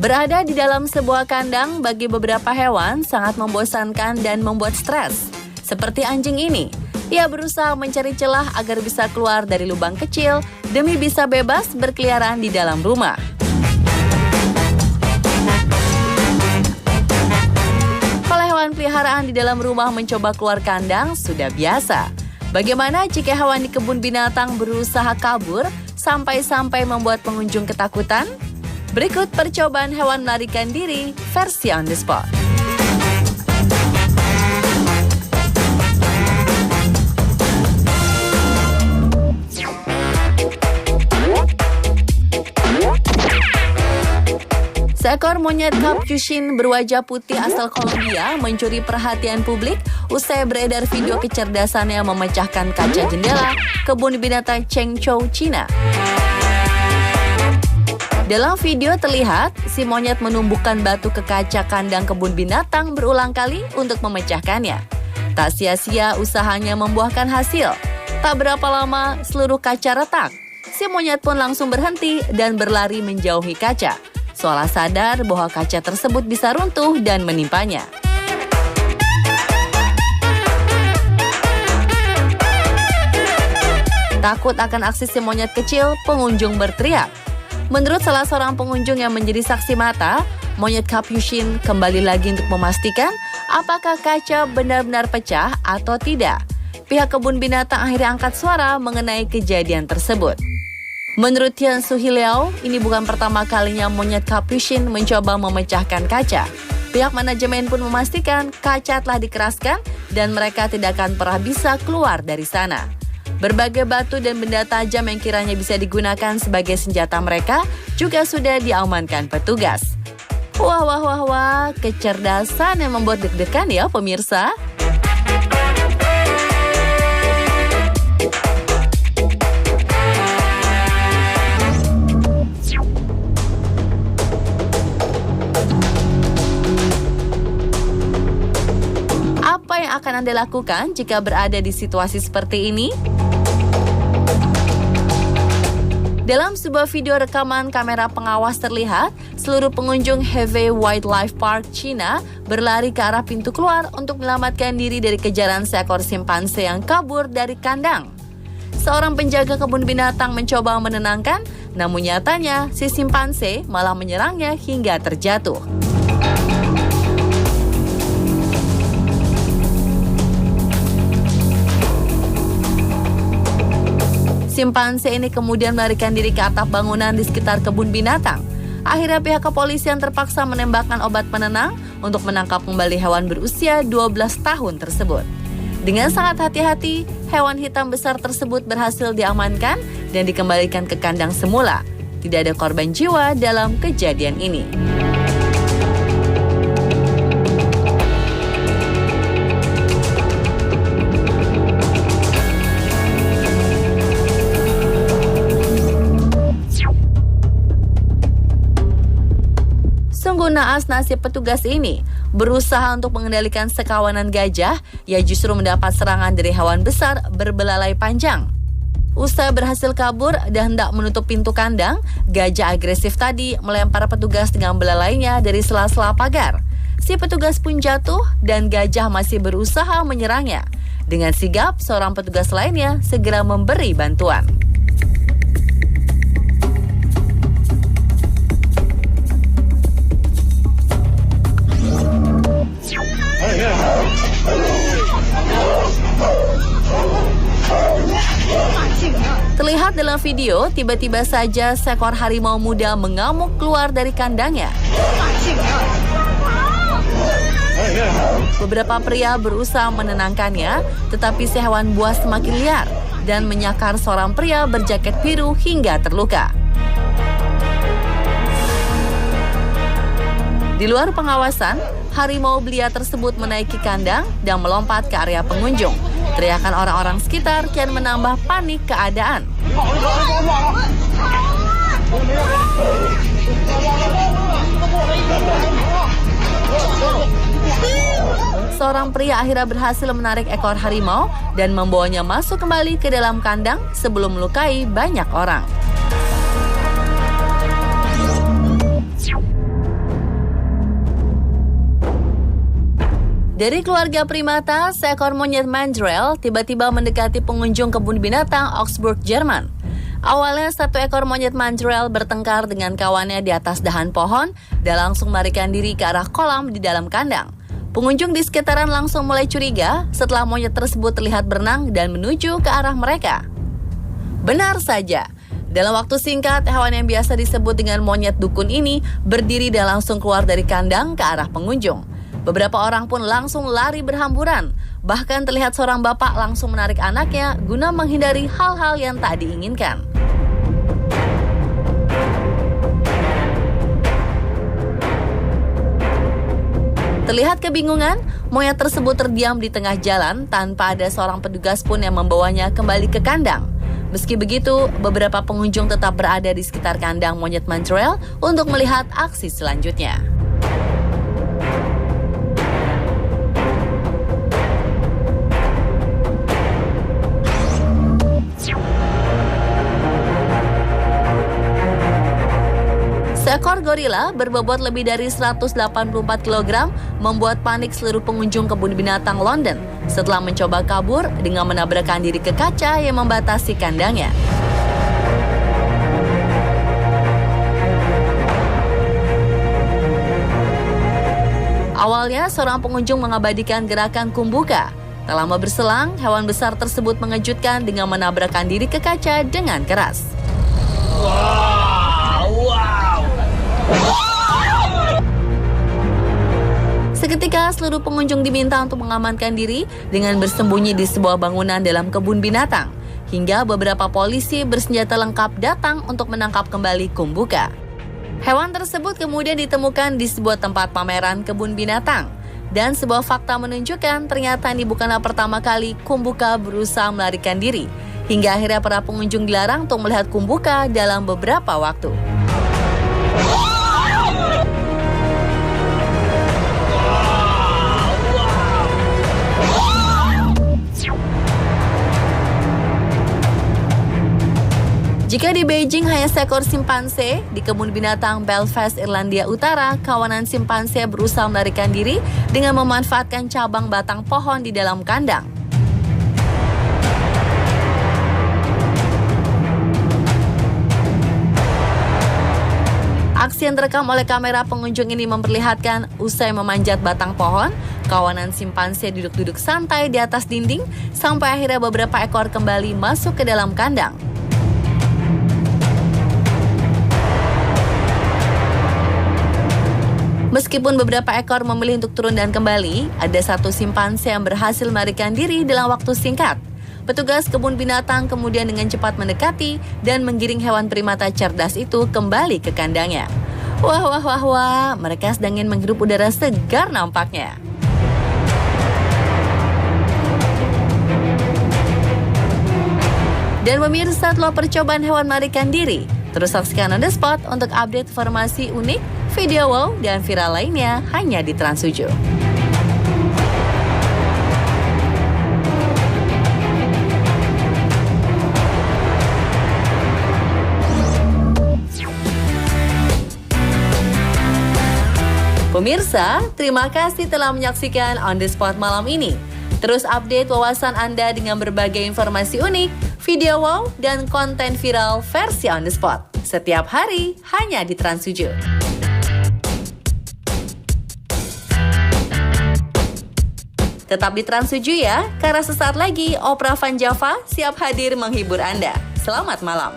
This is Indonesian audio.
Berada di dalam sebuah kandang bagi beberapa hewan sangat membosankan dan membuat stres. Seperti anjing ini, ia berusaha mencari celah agar bisa keluar dari lubang kecil demi bisa bebas berkeliaran di dalam rumah. Kalau hewan peliharaan di dalam rumah mencoba keluar kandang sudah biasa. Bagaimana jika hewan di kebun binatang berusaha kabur sampai-sampai membuat pengunjung ketakutan? Berikut percobaan hewan melarikan diri versi on the spot. Seekor monyet capuchin berwajah putih asal Kolombia mencuri perhatian publik usai beredar video kecerdasannya memecahkan kaca jendela kebun binatang Chengzhou, Cina. Dalam video terlihat, si monyet menumbuhkan batu ke kaca kandang kebun binatang berulang kali untuk memecahkannya. Tak sia-sia usahanya membuahkan hasil. Tak berapa lama, seluruh kaca retak. Si monyet pun langsung berhenti dan berlari menjauhi kaca. Seolah sadar bahwa kaca tersebut bisa runtuh dan menimpanya. Takut akan aksi si monyet kecil, pengunjung berteriak. Menurut salah seorang pengunjung yang menjadi saksi mata, monyet capuchin kembali lagi untuk memastikan apakah kaca benar-benar pecah atau tidak. Pihak kebun binatang akhirnya angkat suara mengenai kejadian tersebut. Menurut Tian Suhiliao, ini bukan pertama kalinya monyet capuchin mencoba memecahkan kaca. Pihak manajemen pun memastikan kaca telah dikeraskan dan mereka tidak akan pernah bisa keluar dari sana. Berbagai batu dan benda tajam yang kiranya bisa digunakan sebagai senjata mereka juga sudah diamankan petugas. Wah, kecerdasan yang membuat deg-degan ya pemirsa. Apa yang akan Anda lakukan jika berada di situasi seperti ini? Dalam sebuah video rekaman kamera pengawas terlihat, seluruh pengunjung Hebei Wildlife Park, China berlari ke arah pintu keluar untuk menyelamatkan diri dari kejaran seekor simpanse yang kabur dari kandang. Seorang penjaga kebun binatang mencoba menenangkan, namun nyatanya si simpanse malah menyerangnya hingga terjatuh. Simpanse ini kemudian melarikan diri ke atap bangunan di sekitar kebun binatang. Akhirnya pihak kepolisian terpaksa menembakkan obat penenang untuk menangkap kembali hewan berusia 12 tahun tersebut. Dengan sangat hati-hati, hewan hitam besar tersebut berhasil diamankan dan dikembalikan ke kandang semula. Tidak ada korban jiwa dalam kejadian ini. Sungguh naas nasib petugas ini. Berusaha untuk mengendalikan sekawanan gajah, ia justru mendapat serangan dari hewan besar berbelalai panjang. Usai berhasil kabur dan hendak menutup pintu kandang, gajah agresif tadi melempar petugas dengan belalainya dari sela-sela pagar. Si petugas pun jatuh dan gajah masih berusaha menyerangnya. Dengan sigap, seorang petugas lainnya segera memberi bantuan. Terlihat dalam video, tiba-tiba saja seekor harimau muda mengamuk keluar dari kandangnya. Beberapa pria berusaha menenangkannya, tetapi si hewan buas semakin liar dan menyakar seorang pria berjaket biru hingga terluka. Di luar pengawasan, harimau belia tersebut menaiki kandang dan melompat ke area pengunjung. Teriakan orang-orang sekitar kian menambah panik keadaan. Seorang pria akhirnya berhasil menarik ekor harimau dan membawanya masuk kembali ke dalam kandang sebelum melukai banyak orang. Dari keluarga primata, seekor monyet mandrill tiba-tiba mendekati pengunjung kebun binatang Augsburg, Jerman. Awalnya satu ekor monyet mandrill bertengkar dengan kawannya di atas dahan pohon dan langsung melarikan diri ke arah kolam di dalam kandang. Pengunjung di sekitaran langsung mulai curiga setelah monyet tersebut terlihat berenang dan menuju ke arah mereka. Benar saja, dalam waktu singkat, hewan yang biasa disebut dengan monyet dukun ini berdiri dan langsung keluar dari kandang ke arah pengunjung. Beberapa orang pun langsung lari berhamburan. Bahkan terlihat seorang bapak langsung menarik anaknya guna menghindari hal-hal yang tak diinginkan. Terlihat kebingungan, monyet tersebut terdiam di tengah jalan tanpa ada seorang petugas pun yang membawanya kembali ke kandang. Meski begitu, beberapa pengunjung tetap berada di sekitar kandang monyet mandrill untuk melihat aksi selanjutnya. Seekor gorila berbobot lebih dari 184 kg membuat panik seluruh pengunjung kebun binatang London setelah mencoba kabur dengan menabrakkan diri ke kaca yang membatasi kandangnya. Awalnya, seorang pengunjung mengabadikan gerakan kumbuka. Tak lama berselang, hewan besar tersebut mengejutkan dengan menabrakkan diri ke kaca dengan keras. Seketika seluruh pengunjung diminta untuk mengamankan diri dengan bersembunyi di sebuah bangunan dalam kebun binatang. Hingga beberapa polisi bersenjata lengkap datang untuk menangkap kembali kumbuka. Hewan tersebut kemudian ditemukan di sebuah tempat pameran kebun binatang. Dan sebuah fakta menunjukkan ternyata ini bukanlah pertama kali kumbuka berusaha melarikan diri. Hingga akhirnya para pengunjung dilarang untuk melihat kumbuka dalam beberapa waktu. Jika di Beijing hanya seekor simpanse, di kebun binatang Belfast, Irlandia Utara, kawanan simpanse berusaha melarikan diri dengan memanfaatkan cabang batang pohon di dalam kandang. Aksi yang terekam oleh kamera pengunjung ini memperlihatkan usai memanjat batang pohon, kawanan simpanse duduk-duduk santai di atas dinding sampai akhirnya beberapa ekor kembali masuk ke dalam kandang. Meskipun beberapa ekor memilih untuk turun dan kembali, ada satu simpanse yang berhasil melarikan diri dalam waktu singkat. Petugas kebun binatang kemudian dengan cepat mendekati dan menggiring hewan primata cerdas itu kembali ke kandangnya. Wah, mereka sedang ingin menghirup udara segar nampaknya. Dan pemirsa, telah percobaan hewan melarikan diri. Terus saksikan On The Spot untuk update informasi unik, video wow, dan viral lainnya hanya di Trans7. Pemirsa, terima kasih telah menyaksikan On The Spot malam ini. Terus update wawasan Anda dengan berbagai informasi unik, video wow, dan konten viral versi On The Spot. Setiap hari hanya di Trans7. Tetap di Trans7 ya, karena sesaat lagi Opera Van Java siap hadir menghibur Anda. Selamat malam.